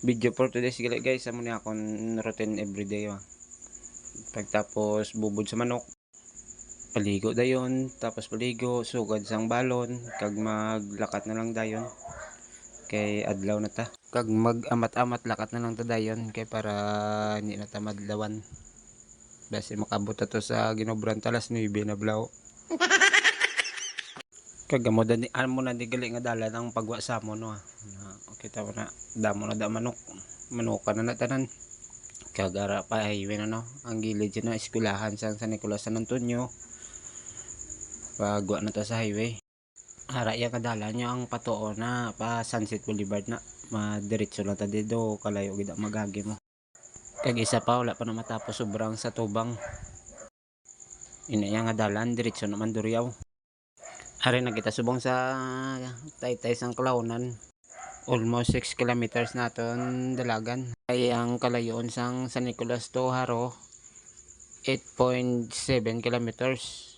Video for today's gali guys, amo ni akong routine everyday Pagtapos bubod sa manok, paligo dayon, tapos paligo, sugad sang balon, kag maglakat na lang dayon. Kay adlaw na ta. Kag mag-amat-amat lakat na lang ta dayon kay para hindi na ta madlawan. Basi makabot to sa ginobran talas 9 na blaw. Kag amo na di gali nga dala ng pagwa sa mo no. Kita mo na damo na da manok. Manukan na tanan. Kagara pa highway na no. Ang gilid yun na eskwelahan sa San Nicolas San Antonio. Pagwa na ta sa highway. Hara ya kadala nyo ang patuo na pa Sunset Boulevard na. Madiretso lang ta dito kalayo gid magagi mo. Kag isa pa wala pa na matapos sobrang sa tubang. Ina nga dalan diretso naman Duriaw. Hari na kita subong sa Taytay sang Kalaunan. Almost 6 kilometers naton dalagan. Ay ang kalayoon sang San Nicolas to Haro 8.7 kilometers.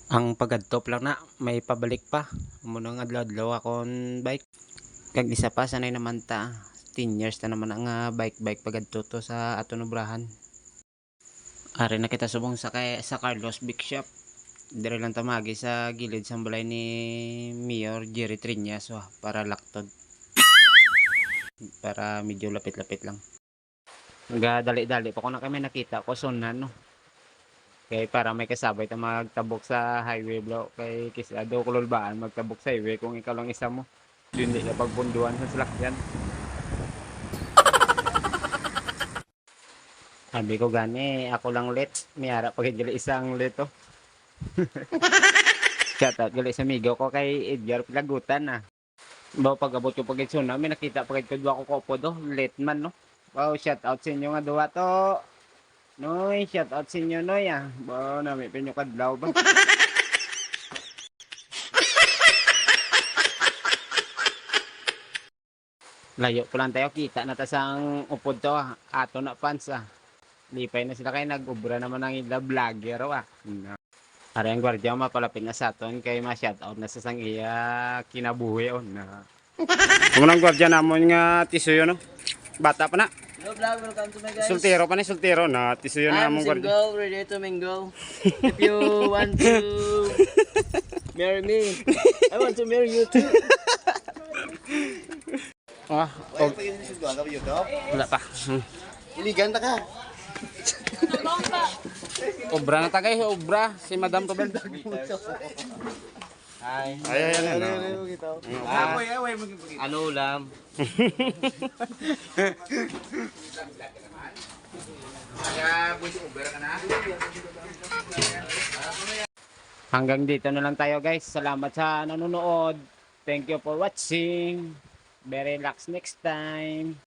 Ang pagadtop lang na may pabalik pa. Munang adlaw-adlaw akong bike. Kag isa pa sanay naman ta. 10 years na naman ang bike pagadto to sa aton obrahan. Ari na kita subong sa Carlos Big Shop. Dire lang tamagi sa gilid sa balay ni Mayor Jerry Triñas para laktod. Para medyo lapit-lapit lang. Dali-dali pa ko na kami nakita ko sunan no. Kay para may kasabay ta magtabok sa highway bro. Kay kisado kululbaan magtabok sa highway kung ikaw lang isa mo. Hindi na pagpunduan sa salakyan. Sabi ko gani ako lang late. Miyara pag isang late to. Shoutout gali sa amigo ko kay Edgar Palagutan Baw pag-abot ko pagit suna, may nakita pagit ko dua ko kopo do, late man no. Wow, shoutout sa inyo nga duwa to. Noy, shoutout sa inyo noy Baw na may pinyo kadlaw ba. Layo po lang tayo, kita na ta sang upod to ato na fans Lipay na sila kay nag-ubra naman ang ila vlogger Ara ang gwardiya mapalapit na sa aton kay ma-shoutout na sa sang iya kinabuhi na. Amo nang gwardiya namon nga tisuyo no. Bata pa na. Hello vlog, welcome to my guys. Sultero pa ni sultero na tisuyo na among gwardiya. I'm single, ready to mingle. If you want to marry me, I want to marry you too. Wala pa. Iligan ta ka. Obra na tagay, obra si Madam Tobel. Hi. Ay. Ano ulam? Hanggang dito na lang tayo guys. Salamat sa nanonood. Thank you for watching. Very relax next time.